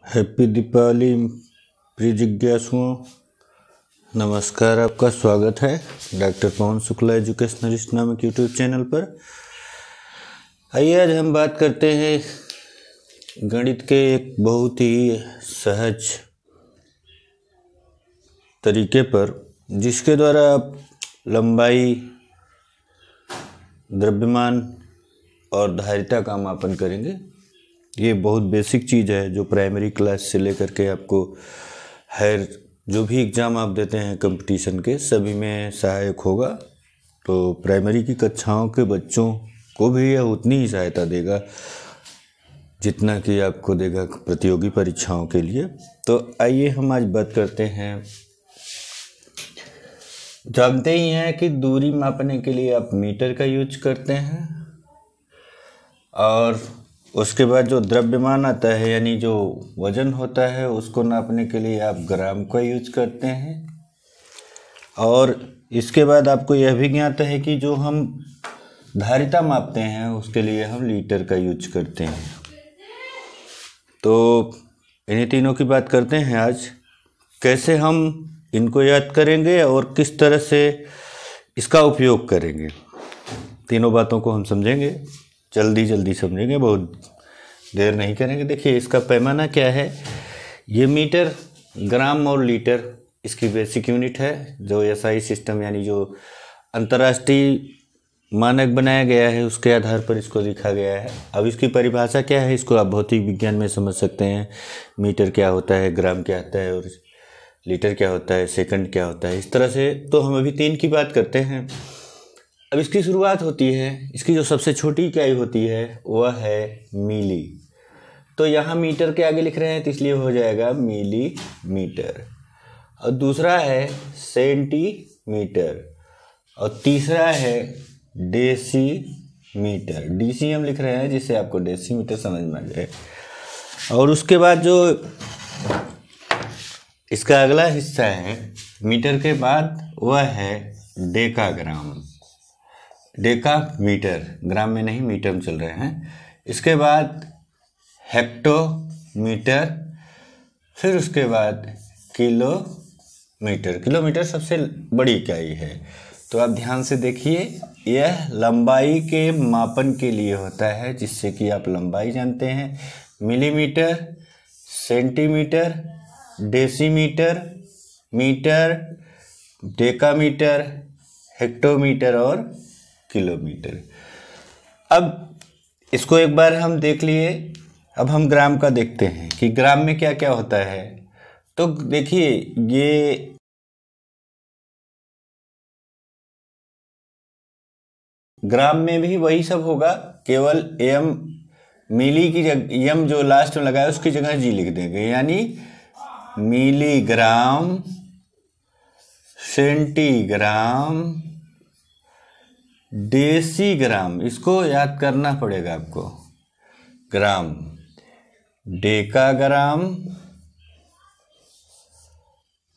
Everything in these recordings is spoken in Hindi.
हैप्पी दीपावली प्रिय जिज्ञासुओं। नमस्कार, आपका स्वागत है डॉक्टर पवन शुक्ला एजुकेशनलिस्ट नामक यूट्यूब चैनल पर। आइए आज हम बात करते हैं गणित के एक बहुत ही सहज तरीके पर, जिसके द्वारा आप लंबाई, द्रव्यमान और धारिता का मापन करेंगे। ये बहुत बेसिक चीज़ है जो प्राइमरी क्लास से लेकर के आपको हर जो भी एग्ज़ाम आप देते हैं कंपटीशन के, सभी में सहायक होगा। तो प्राइमरी की कक्षाओं के बच्चों को भी यह उतनी ही सहायता देगा जितना कि आपको देगा प्रतियोगी परीक्षाओं के लिए। तो आइए हम आज बात करते हैं। जानते ही हैं कि दूरी मापने के लिए आप मीटर का यूज करते हैं, और उसके बाद जो द्रव्यमान आता है यानी जो वजन होता है उसको नापने के लिए आप ग्राम का यूज करते हैं। और इसके बाद आपको यह भी ज्ञात है कि जो हम धारिता मापते हैं उसके लिए हम लीटर का यूज करते हैं। तो इन्हीं तीनों की बात करते हैं आज, कैसे हम इनको याद करेंगे और किस तरह से इसका उपयोग करेंगे। तीनों बातों को हम समझेंगे, जल्दी समझेंगे, बहुत देर नहीं करेंगे। देखिए इसका पैमाना क्या है। ये मीटर, ग्राम और लीटर इसकी बेसिक यूनिट है, जो एसआई सिस्टम यानी जो अंतर्राष्ट्रीय मानक बनाया गया है उसके आधार पर इसको लिखा गया है। अब इसकी परिभाषा क्या है, इसको आप भौतिक विज्ञान में समझ सकते हैं। मीटर क्या होता है, ग्राम क्या होता है, और लीटर क्या होता है, सेकंड क्या होता है, इस तरह से। तो हम अभी 3 की बात करते हैं। अब इसकी शुरुआत होती है, इसकी जो सबसे छोटी इकाई होती है वह है मिली। तो यहाँ मीटर के आगे लिख रहे हैं तो इसलिए हो जाएगा मिलीमीटर। और दूसरा है सेंटीमीटर, और तीसरा है डेसीमीटर। डीसी हम लिख रहे हैं जिससे आपको डेसीमीटर समझ में आ जाए। और उसके बाद जो इसका अगला हिस्सा है मीटर के बाद वह है डेकाग्राम। डेकामीटर, ग्राम में नहीं मीटर में चल रहे हैं। इसके बाद हेक्टोमीटर, फिर उसके बाद किलोमीटर। किलोमीटर सबसे बड़ी इकाई है। तो आप ध्यान से देखिए, यह लंबाई के मापन के लिए होता है, जिससे कि आप लंबाई जानते हैं। Millimetre, centimetre, decimetre, metre, decametre, hectometre और किलोमीटर। अब इसको एक बार हम देख लिए। अब हम ग्राम का देखते हैं कि ग्राम में क्या क्या होता है। तो देखिए ये ग्राम में भी वही सब होगा, केवल एम मिली की जगह एम जो लास्ट में लगाया उसकी जगह जी लिख देंगे, यानी मिलीग्राम, सेंटीग्राम, डेसीग्राम। इसको याद करना पड़ेगा आपको। ग्राम, डेकाग्राम,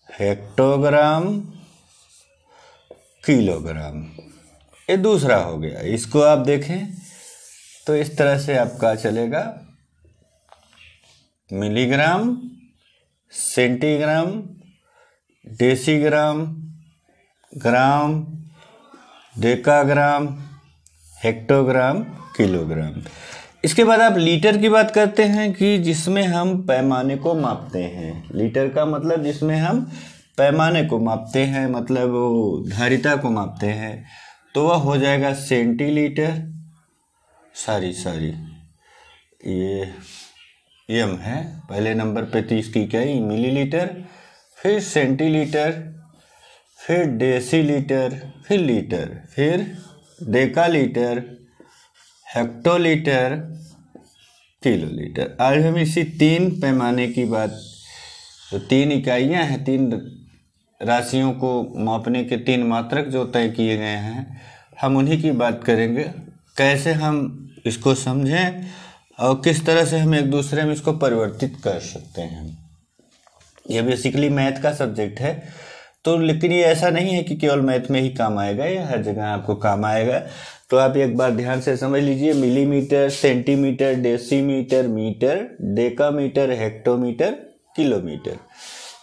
हेक्टोग्राम, किलोग्राम। ये दूसरा हो गया। इसको आप देखें तो इस तरह से आपका चलेगा। Milligram, centigram, decigram, gram, decagram, hectogram, kilogram. इसके बाद आप लीटर की बात करते हैं कि जिसमें हम पैमाने को मापते हैं। लीटर का मतलब जिसमें हम पैमाने को मापते हैं, मतलब वो धारिता को मापते हैं, तो वह हो जाएगा सेंटीलीटर। सारी ये एम है पहले नंबर पे, 30 की इकाई मिलीलीटर, फिर सेंटीलीटर, फिर डेसीलीटर, फिर लीटर, फिर डेकालीटर, हेक्टोलीटर, किलोलीटर। आज हम इसी 3 पैमाने की बात, जो 3 इकाइयाँ हैं, 3 राशियों को मापने के 3 मात्रक जो तय किए गए हैं, हम उन्हीं की बात करेंगे। कैसे हम इसको समझें और किस तरह से हम एक दूसरे में इसको परिवर्तित कर सकते हैं। यह बेसिकली मैथ का सब्जेक्ट है। तो लेकिन ये ऐसा नहीं है कि केवल मैथ में ही काम आएगा, ये हर जगह आपको काम आएगा। तो आप एक बार ध्यान से समझ लीजिए, millimetre, centimetre, decimetre, metre, decametre, hectometre, kilometre.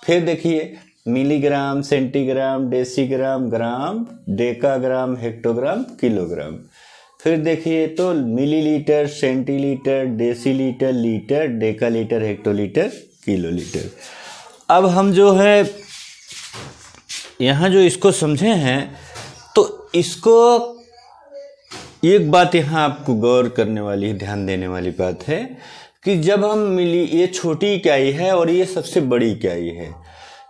फिर देखिए milligram, centigram, decigram, gram, decagram, hectogram, kilogram. फिर देखिए तो millilitre, centilitre, decilitre, litre, decalitre, hectolitre, kilolitre. अब हम जो है यहाँ जो इसको समझे हैं, तो इसको एक बात यहाँ आपको गौर करने वाली, ध्यान देने वाली बात है कि जब हम ये छोटी इकाई है और ये सबसे बड़ी इकाई है,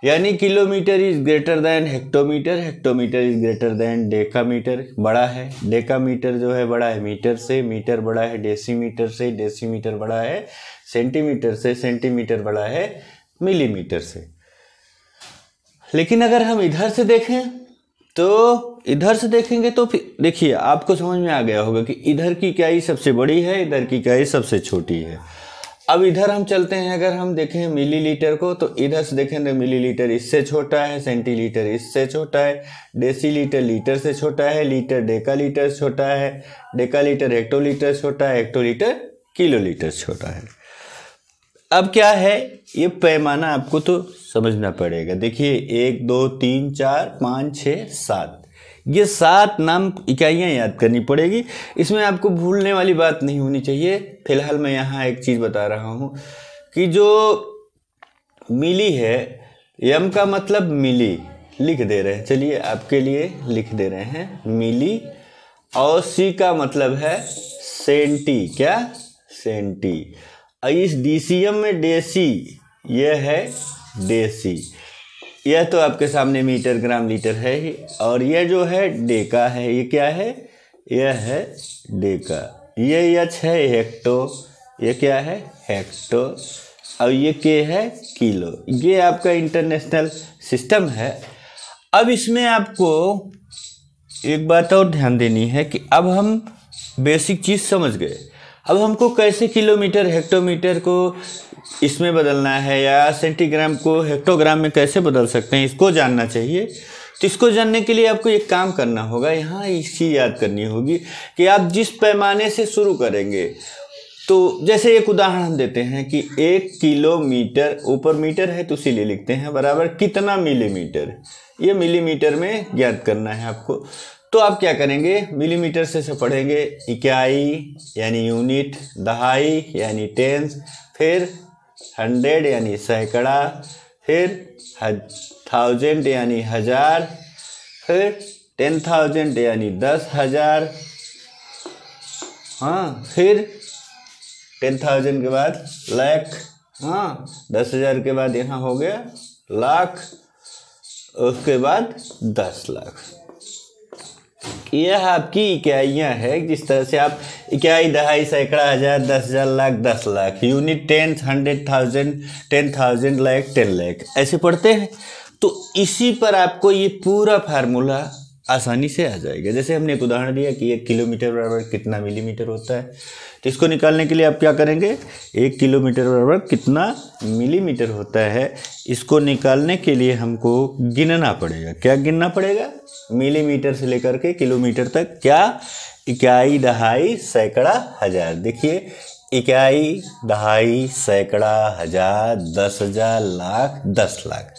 यानी kilometre is greater than hectometre, hectometre is greater than decametre, बड़ा है। डेकामीटर जो है बड़ा है मीटर से, मीटर बड़ा है डेसीमीटर से, डेसीमीटर बड़ा है सेंटीमीटर से, सेंटीमीटर बड़ा है मिलीमीटर से। लेकिन अगर हम इधर से देखें, तो इधर से देखेंगे तो फिर देखिए आपको समझ में आ गया होगा कि इधर की इकाई सबसे बड़ी है, इधर की इकाई सबसे छोटी है। अब इधर हम चलते हैं, अगर हम देखें मिलीलीटर को, तो इधर से देखें तो मिलीलीटर इससे छोटा है, सेंटीलीटर इससे छोटा है, डेसीलीटर लीटर से छोटा है, लीटर डेकालीटर से छोटा है, डेकालीटर हेक्टोलीटर से छोटा है, हेक्टोलीटर किलोलीटर से छोटा है। अब क्या है, ये पैमाना आपको तो समझना पड़ेगा। देखिए 1 2 3 4 5 6 7, ये 7 नाम इकाइयाँ याद करनी पड़ेगी। इसमें आपको भूलने वाली बात नहीं होनी चाहिए। फिलहाल मैं यहाँ एक चीज़ बता रहा हूँ कि जो मिली है, यम का मतलब मिली लिख दे रहे हैं, चलिए आपके लिए लिख दे रहे हैं मिली, और सी का मतलब है सेंटी, क्या सेंटी। इस डीसीएम में डेसी, यह है डेसी, यह तो आपके सामने मीटर, ग्राम, लीटर है ही, और यह जो है डेका है, ये क्या है, यह है डेका। ये एच है हेक्टो, ये क्या है हेक्टो, और ये के है किलो। ये आपका इंटरनेशनल सिस्टम है। अब इसमें आपको एक बात और ध्यान देनी है कि अब हम बेसिक चीज़ समझ गए। अब हमको कैसे किलोमीटर, हेक्टोमीटर को इसमें बदलना है, या सेंटीग्राम को हेक्टोग्राम में कैसे बदल सकते हैं, इसको जानना चाहिए। तो इसको जानने के लिए आपको एक काम करना होगा, यहाँ एक चीज़ याद करनी होगी कि आप जिस पैमाने से शुरू करेंगे, तो जैसे एक उदाहरण हम देते हैं कि 1 किलोमीटर, ऊपर मीटर है तो इसीलिए लिखते हैं, बराबर कितना मिलीमीटर, ये मिलीमीटर में ज्ञात करना है आपको। तो आप क्या करेंगे, मिलीमीटर से पढ़ेंगे इकाई यानी यूनिट, दहाई यानी टेंस, फिर 100 यानी सैकड़ा, फिर 1000 यानी हजार, फिर 10,000 यानी 10,000, हाँ, फिर 10,000 के बाद लाख, हाँ, 10,000 के बाद यहाँ हो गया लाख, उसके बाद 10 लाख। यह आपकी इकाइयाँ हैं। जिस तरह से आप इकाई, दहाई, सैकड़ा, हजार, 10,000, लाख, 10 लाख, यूनिट 10, 100,000, 10,000, लाख, 10 लाख, ऐसे पढ़ते हैं। तो इसी पर आपको ये पूरा फार्मूला आसानी से आ जाएगा। जैसे हमने एक उदाहरण दिया कि 1 किलोमीटर बराबर कितना मिलीमीटर होता है, तो इसको निकालने के लिए आप क्या करेंगे, 1 किलोमीटर बराबर कितना मिलीमीटर होता है, इसको निकालने के लिए हमको गिनना पड़ेगा। क्या गिनना पड़ेगा, मिलीमीटर से लेकर के किलोमीटर तक, क्या इकाई, दहाई, सैकड़ा, हजार। देखिए इकाई, दहाई, सैकड़ा, हजार, 10,000, लाख, 10 लाख,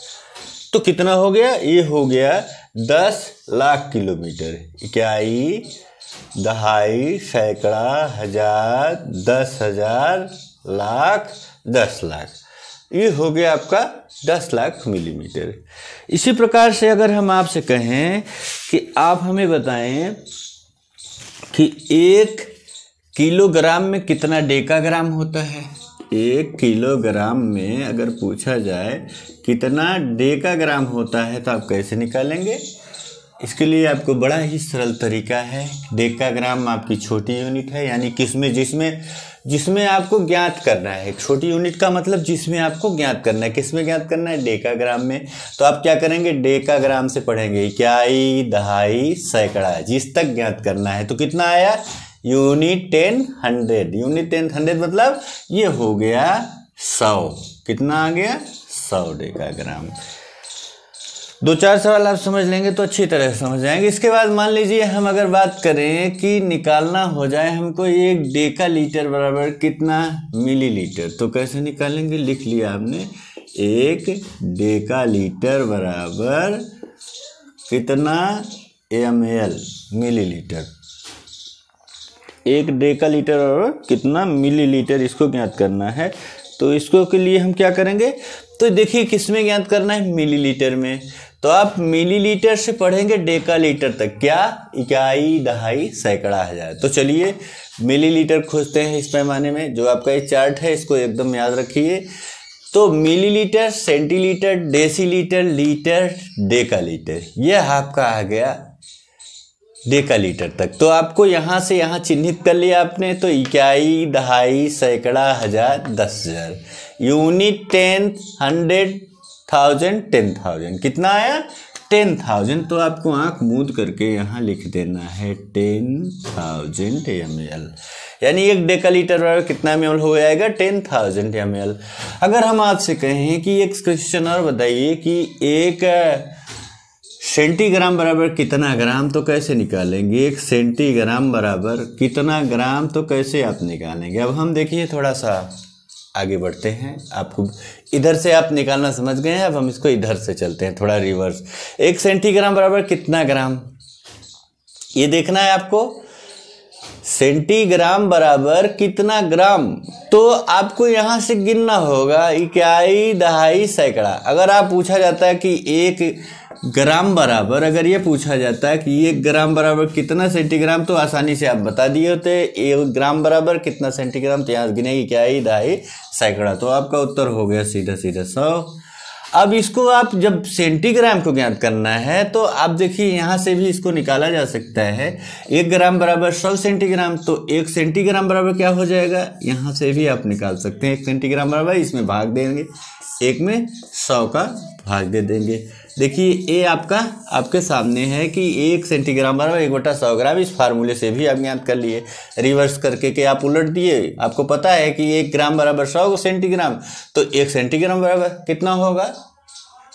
तो कितना हो गया, ये हो गया 10 लाख किलोमीटर। इकाई, दहाई, सैकड़ा, हजार, 10,000, लाख, 10 लाख, ये हो गया आपका 10 लाख मिलीमीटर। इसी प्रकार से अगर हम आपसे कहें कि आप हमें बताएं कि 1 किलोग्राम में कितना डेकाग्राम होता है, 1 किलोग्राम में अगर पूछा जाए कितना डेकाग्राम होता है, तो आप कैसे निकालेंगे। इसके लिए आपको बड़ा ही सरल तरीका है। डेकाग्राम आपकी छोटी यूनिट है, यानी किसमें, जिसमें आपको ज्ञात करना है। छोटी यूनिट का मतलब जिसमें आपको ज्ञात करना है। किसमें ज्ञात करना है, डेकाग्राम में। तो आप क्या करेंगे, डेकाग्राम से पढ़ेंगे इकाई, दहाई, सैकड़ा, जिस तक ज्ञात करना है। तो कितना आया, यूनिट 10, 100, यूनिट 10, 100 मतलब ये हो गया 100। कितना आ गया, 100 डेकाग्राम। दो चार सवाल आप समझ लेंगे तो अच्छी तरह से समझ जाएंगे। इसके बाद मान लीजिए हम अगर बात करें कि निकालना हो जाए हमको एक डेका लीटर बराबर कितना मिलीलीटर, तो कैसे निकालेंगे, लिख लिया आपने, एक डेका लीटर बराबर कितना ml मिलीलीटर, एक डेका लीटर बराबर कितना मिलीलीटर, इसको ज्ञात करना है। तो इसको के लिए हम क्या करेंगे, तो देखिए किस में ज्ञात करना है, मिलीलीटर में। तो आप मिलीलीटर से पढ़ेंगे डेका लीटर तक, क्या, इकाई, दहाई, सैकड़ा, हजार। तो चलिए मिलीलीटर खोजते हैं इस पैमाने में, जो आपका ये चार्ट है इसको एकदम याद रखिए। तो millilitre, centilitre, decilitre, litre, Deka litre, यह आपका आ गया डेका लीटर तक। तो आपको यहाँ से यहाँ चिन्हित कर लिया आपने, तो इकाई, दहाई, सैकड़ा, हजार, 10,000, यूनिट 10, 100, 1000, 10,000, कितना आया 10,000। तो आपको आंख मूंद करके यहाँ लिख देना है 10,000 ml, यानी एक डेका लीटर बराबर कितना ml हो जाएगा, 10,000 ml। अगर हम आपसे कहें कि एक क्वेश्चन और बताइए कि एक सेंटीग्राम बराबर कितना ग्राम, तो कैसे निकालेंगे, एक सेंटीग्राम बराबर कितना ग्राम, तो कैसे आप निकालेंगे। अब हम देखिए थोड़ा सा आगे बढ़ते हैं, आपको इधर से आप निकालना समझ गए हैं, अब हम इसको इधर से चलते हैं थोड़ा रिवर्स। एक सेंटीग्राम बराबर कितना ग्राम, ये देखना है आपको, सेंटीग्राम बराबर कितना ग्राम, तो आपको यहां से गिनना होगा, इकाई, दहाई, सैकड़ा। अगर आप पूछा जाता है कि एक ग्राम बराबर, अगर ये पूछा जाता है कि एक ग्राम बराबर कितना सेंटीग्राम, तो आसानी से आप बता दिए होते, एक ग्राम बराबर कितना सेंटीग्राम, तो यहाँ गिनेगी इकाई, दहाई, सैकड़ा, तो आपका उत्तर हो गया सीधा सीधा 100। अब इसको आप जब सेंटीग्राम को ज्ञात करना है तो आप देखिए यहाँ से भी इसको निकाला जा सकता है, एक ग्राम बराबर 100 सेंटीग्राम, तो एक सेंटीग्राम बराबर क्या हो जाएगा, यहाँ से भी आप निकाल सकते हैं, एक सेंटीग्राम बराबर, इसमें भाग देंगे, एक में 100 का भाग दे देंगे। देखिए ये आपका आपके सामने है कि एक सेंटीग्राम बराबर 1/100 ग्राम, इस फार्मूले से भी आप ज्ञात कर लिए, रिवर्स करके के आप उलट दिए, आपको पता है कि 1 ग्राम बराबर 100 सेंटीग्राम, तो एक सेंटीग्राम बराबर कितना होगा,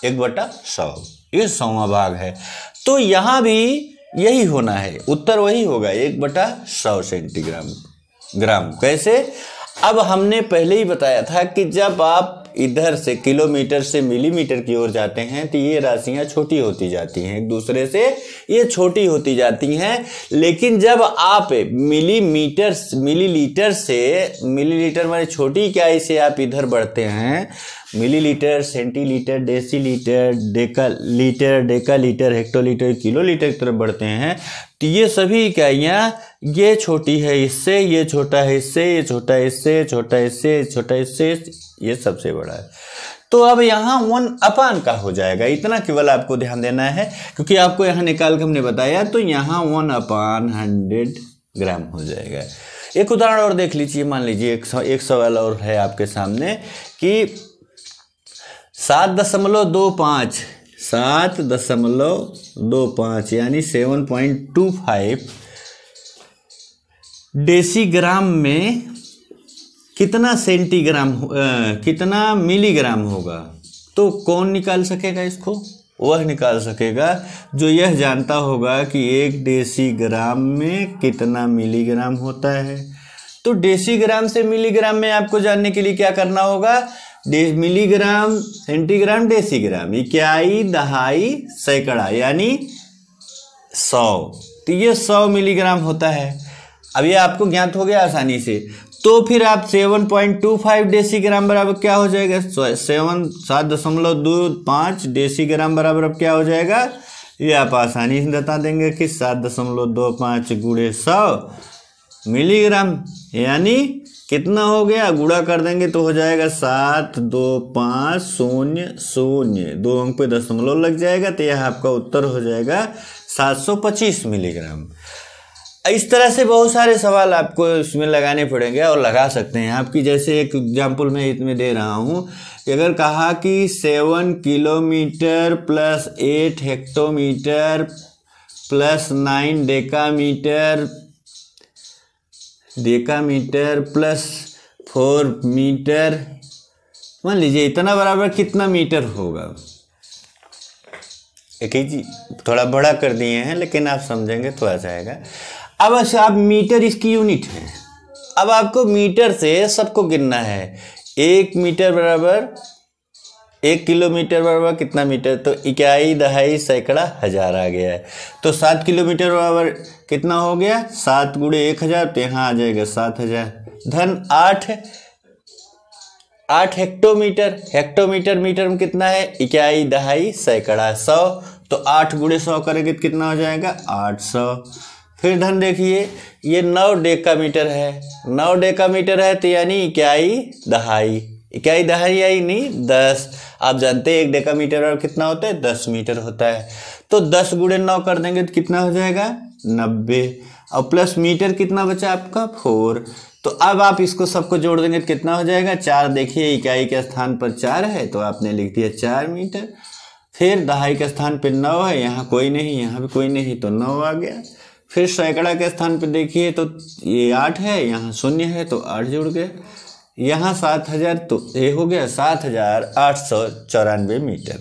1/100, ये 100वां भाग है। तो यहाँ भी यही होना है, उत्तर वही होगा 1/100 सेंटीग्राम ग्राम। कैसे, अब हमने पहले ही बताया था कि जब आप इधर से किलोमीटर से मिलीमीटर की ओर जाते हैं तो ये राशियां छोटी होती जाती हैं, एक दूसरे से ये छोटी होती जाती हैं। लेकिन जब आप मिलीलीटर से, मिलीलीटर माने छोटी इकाई से आप इधर बढ़ते हैं, millilitre, centilitre, decilitre, decalitre, hectolitre, kilolitre की तरफ बढ़ते हैं, तो ये सभी इकाइयाँ, ये छोटी है इससे, ये छोटा है इससे, ये छोटा है इससे, छोटा है इससे, छोटा है इससे, ये सबसे बड़ा है। तो अब यहाँ 1/, का हो जाएगा, इतना केवल आपको ध्यान देना है, क्योंकि आपको यहाँ निकाल के हमने बताया, तो यहाँ 1/100 ग्राम हो जाएगा। एक उदाहरण और देख लीजिए, मान लीजिए एक सवाल और है आपके सामने कि 7.25 यानी 7.25 डेसीग्राम में कितना सेंटीग्राम, कितना मिलीग्राम होगा। तो कौन निकाल सकेगा इसको, वह निकाल सकेगा जो यह जानता होगा कि 1 डेसीग्राम में कितना मिलीग्राम होता है। तो डेसीग्राम से मिलीग्राम में आपको जानने के लिए क्या करना होगा, मिलीग्राम, सेंटीग्राम, डेसीग्राम, इकाई, दहाई, सैकड़ा, यानी 100, तो ये 100 मिलीग्राम होता है। अब ये आपको ज्ञात हो गया आसानी से। तो फिर आप 7.25 डेसीग्राम बराबर क्या हो जाएगा, 7.25 डेसीग्राम बराबर अब क्या हो जाएगा, ये आप आसानी से बता देंगे कि 7.25 गुणे 100 मिलीग्राम, यानी कितना हो गया, गुणा कर देंगे तो हो जाएगा 72500, 2 अंक पे दशमलव लग जाएगा, तो यह आपका उत्तर हो जाएगा 725 मिलीग्राम। इस तरह से बहुत सारे सवाल आपको इसमें लगाने पड़ेंगे और लगा सकते हैं आपकी, जैसे एक एग्जाम्पल मैं इसमें दे रहा हूँ कि अगर कहा कि 7 kilometre plus 8 hectometre plus 9 decametre plus 4 metre, मान लीजिए इतना बराबर कितना मीटर होगा। एक ही चीज थोड़ा बड़ा कर दिए हैं, लेकिन आप समझेंगे तो आ जाएगा। अब अच्छा, आप मीटर इसकी यूनिट है। अब आपको मीटर से सबको गिनना है। 1 मीटर बराबर 1 किलोमीटर बराबर कितना मीटर, तो इकाई, दहाई, सैकड़ा, हजार आ गया है। तो 7 किलोमीटर बराबर कितना हो गया, 7 × 1000, तो यहाँ आ जाएगा 7000। धन 8 हेक्टोमीटर। हेक्टोमीटर मीटर में कितना है, इकाई, दहाई, सैकड़ा, 100, तो 8 × 100 करेंगे तो कितना हो जाएगा, 800। फिर धन देखिए, ये 9 डेकामीटर है। 9 डेकामीटर है तो यानी इकाई, दहाई। इकाई, दहाई आई नहीं, 10। आप जानते हैं 1 डेकामीटर और कितना होता है, 10 मीटर होता है। तो 10 × 9 कर देंगे तो कितना हो जाएगा, 90। और प्लस मीटर कितना बचा आपका, 4। तो अब आप इसको सबको जोड़ देंगे तो कितना हो जाएगा, 4। देखिए इकाई के स्थान पर 4 है तो आपने लिख दिया 4 मीटर। फिर दहाई के स्थान पर 9 है, यहाँ कोई नहीं, यहाँ भी कोई नहीं, तो 9 आ गया। फिर सैकड़ा के स्थान पर देखिए तो ये 8 है, यहाँ 0 है तो 8 जुड़ गए। यहाँ 7000, तो ये हो गया 7894 मीटर।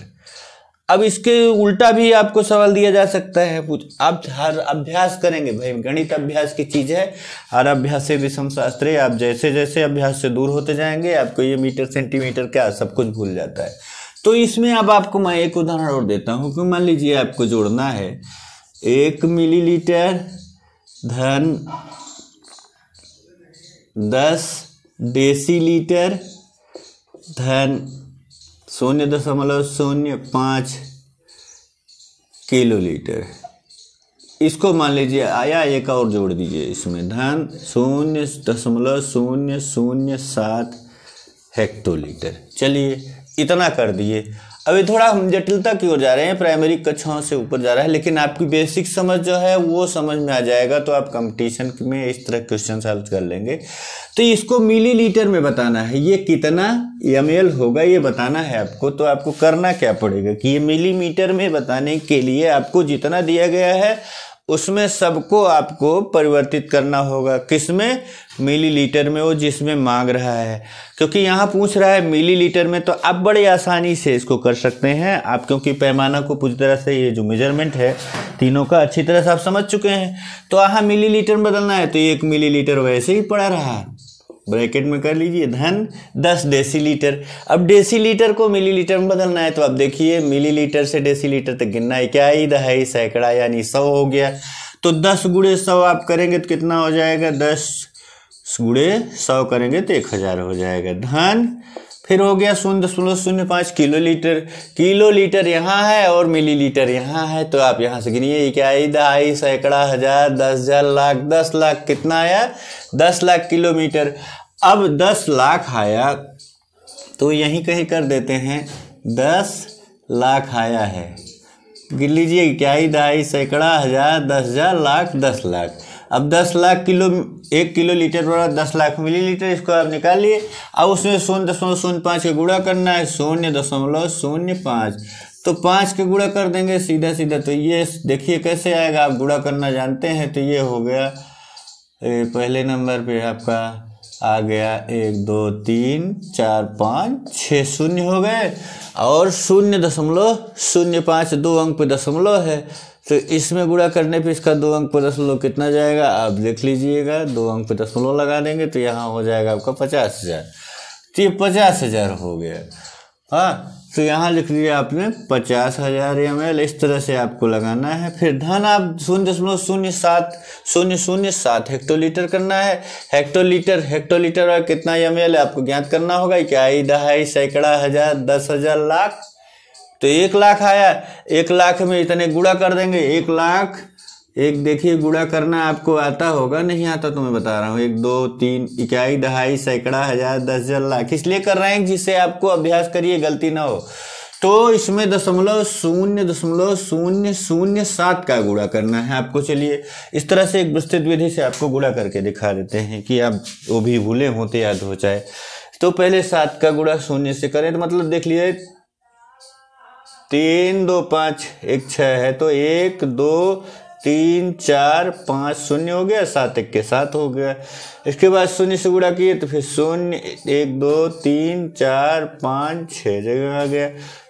अब इसके उल्टा भी आपको सवाल दिया जा सकता है, आप हर अभ्यास करेंगे, भाई गणित अभ्यास की चीज़ है। हर अभ्यास से विषम शास्त्र है। आप जैसे जैसे अभ्यास से दूर होते जाएंगे आपको ये मीटर, सेंटीमीटर क्या सब कुछ भूल जाता है। तो इसमें अब आपको मैं एक उदाहरण और देता हूँ कि मान लीजिए आपको जोड़ना है 1 मिलीलीटर धन 10 डेसीलीटर धन 0.05 किलोलीटर। इसको मान लीजिए आया, एक और जोड़ दीजिए इसमें, धन 0.007 हेक्टोलीटर। चलिए इतना कर दिए। अभी थोड़ा हम जटिलता की ओर जा रहे हैं, प्राइमरी कक्षाओं से ऊपर जा रहा है, लेकिन आपकी बेसिक समझ जो है वो समझ में आ जाएगा तो आप कंपटीशन में इस तरह क्वेश्चन सॉल्व कर लेंगे। तो इसको मिलीलीटर में बताना है, ये कितना ml होगा ये बताना है आपको। तो आपको करना क्या पड़ेगा कि ये मिलीमीटर में बताने के लिए आपको जितना दिया गया है उसमें सबको आपको परिवर्तित करना होगा। किसमें, मिलीलीटर में, वो जिसमें मांग रहा है। क्योंकि यहाँ पूछ रहा है मिलीलीटर में, तो आप बड़ी आसानी से इसको कर सकते हैं आप, क्योंकि पैमाना को पूरी तरह से, ये जो मेजरमेंट है तीनों का अच्छी तरह से आप समझ चुके हैं। तो यहाँ मिलीलीटर में बदलना है तो 1 मिलीलीटर वैसे ही पड़ा रहा, ब्रैकेट में कर लीजिए, धन 10 डेसीलीटर। अब डेसीलीटर को मिलीलीटर में बदलना है तो अब देखिए मिलीलीटर से डेसीलीटर तक गिनना है, इकाई, दहाई, सैकड़ा, यानी 100 हो गया। तो 10 × 100 आप करेंगे तो कितना हो जाएगा, 10 × 100 करेंगे तो 1000 हो जाएगा। धन फिर हो गया 0.05 किलोलीटर। किलोलीटर यहाँ है और मिलीलीटर यहाँ है, तो आप यहाँ से गिनिए, इकाई, दहाई, सैकड़ा, हजार, 10,000, लाख। 10 लाख कितना आया, 10 लाख किलोमीटर। अब 10 लाख आया तो यहीं कहीं कर देते हैं, 10 लाख आया है, गिन लीजिए, इकाई, दहाई, सैकड़ा, हजार, 10,000, लाख, 10 लाख। अब 10 लाख 1 किलोलीटर बराबर 10 लाख मिलीलीटर, इसको आप निकाल लिए। अब उसमें 0.05 के गुणा करना है, 0.05, तो 5 के गुणा कर देंगे सीधा सीधा। तो ये देखिए कैसे आएगा, आप गुणा करना जानते हैं। तो ये हो गया, पहले नंबर पे आपका आ गया 1 2 3 4 5 6 शून्य हो गए, और 0.05 2 अंक पे दशमलव है, तो इसमें गुणा करने पे इसका 2 अंक पे दशमलव कितना जाएगा, आप देख लीजिएगा। 2 अंक पे दशमलव लगा देंगे तो यहाँ हो जाएगा आपका 50,000। तो ये 50,000 हो गया। हाँ, तो यहाँ लिख लिया आपने 50,000 ml, इस तरह से आपको लगाना है। फिर धन आप 0.007 हेक्टोलीटर करना है। हेक्टोलीटर और कितना ml आपको ज्ञात करना होगा, इकाई, दहाई, सैकड़ा, हजार, 10,000, लाख। तो 1 लाख आया, 1 लाख में इतने गुणा कर देंगे। 1 लाख, एक देखिए गुणा करना आपको आता होगा, नहीं आता तो मैं बता रहा हूँ। 1 2 3, इकाई, दहाई, सैकड़ा, हजार, 10,000, लाख, इसलिए कर रहे हैं जिससे आपको अभ्यास करिए गलती ना हो। तो इसमें 0.007 का गुणा करना है आपको। चलिए इस तरह से एक विस्तृत विधि से आपको गुणा करके दिखा देते हैं कि आप वो भी भूले हो तो याद हो जाए। तो पहले 7 का गुणा 0 से करें, तो मतलब देख लिए 3 2 5 1 6 है, तो 1 2 3 4 5 शून्य हो गया, 7 1 के 7 हो गया। इसके बाद 0 से गुणा किए तो फिर 0 1 2 3 4 5 6 जगह आ गया।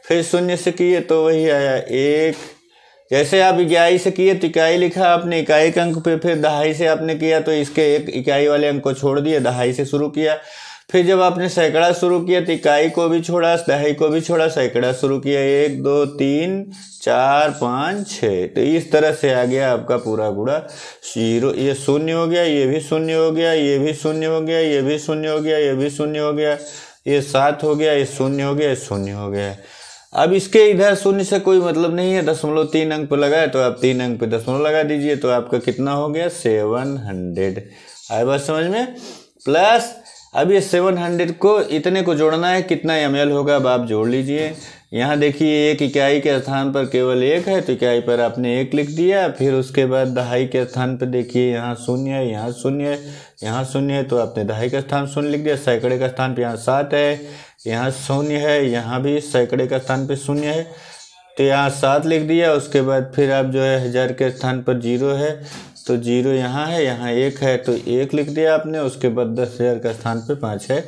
फिर 0 से किए तो वही आया 1 जैसे आप इकाई से किए तो इकाई लिखा आपने इकाई के अंक पे, फिर दहाई से आपने किया तो इसके एक इकाई वाले अंक को छोड़ दिया, दहाई से शुरू किया। फिर जब आपने सैकड़ा शुरू किया तो इकाई को भी छोड़ा, दहाई को भी छोड़ा, सैकड़ा शुरू किया, 1 2 3 4 5 6। तो इस तरह से आ गया आपका पूरा गुणा 0। ये शून्य हो गया, ये भी शून्य हो गया, ये भी शून्य हो गया, ये भी शून्य हो गया, ये भी शून्य हो गया, ये 7 हो गया, ये शून्य हो गया, ये शून्य हो गया। अब इसके इधर शून्य से कोई मतलब नहीं है, 0.3 अंक पर लगाए तो आप 3 अंक पे दशमलव लगा दीजिए, तो आपका कितना हो गया 700। आए बात समझ में। प्लस अब ये 700 को इतने को जोड़ना है, कितना ml होगा अब आप जोड़ लीजिए। यहाँ देखिए एक इकाई के स्थान पर केवल 1 है तो इकाई पर आपने 1 लिख दिया। फिर उसके बाद दहाई के स्थान पर देखिए यहाँ 0 है, यहाँ 0 है, यहाँ 0 है, तो आपने दहाई का स्थान 0 लिख दिया। सैकड़े का स्थान पे यहाँ 7 है, यहाँ 0 है, यहाँ भी सैकड़े का स्थान पे 0 है, तो यहाँ 7 लिख दिया। उसके बाद फिर आप जो है हज़ार के स्थान पर 0 है तो 0 यहाँ है, यहाँ 1 है तो 1 लिख दिया आपने। उसके बाद 10,000 का स्थान पे 5 है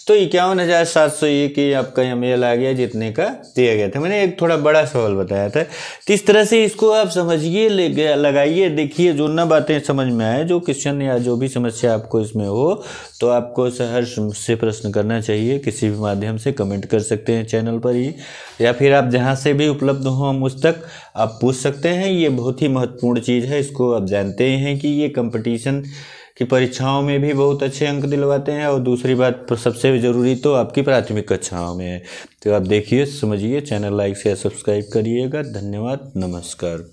तो 51,701 ही आपका ml आ गया, जितने का दिया गया था। मैंने एक थोड़ा बड़ा सवाल बताया था, तो इस तरह से इसको आप समझिए, लगाइए, देखिए, जो ना बातें समझ में आए, जो क्वेश्चन या जो भी समस्या आपको इसमें हो तो आपको सहर्ष मुझसे प्रश्न करना चाहिए। किसी भी माध्यम से कमेंट कर सकते हैं चैनल पर ही, या फिर आप जहाँ से भी उपलब्ध हो मुझ तक आप पूछ सकते हैं। ये बहुत ही महत्वपूर्ण चीज़ है, इसको आप जानते हैं कि ये कंपटीशन की परीक्षाओं में भी बहुत अच्छे अंक दिलवाते हैं, और दूसरी बात सबसे ज़रूरी तो आपकी प्राथमिक कक्षाओं में है। तो आप देखिए, समझिए, चैनल लाइक शेयर सब्सक्राइब करिएगा। धन्यवाद, नमस्कार।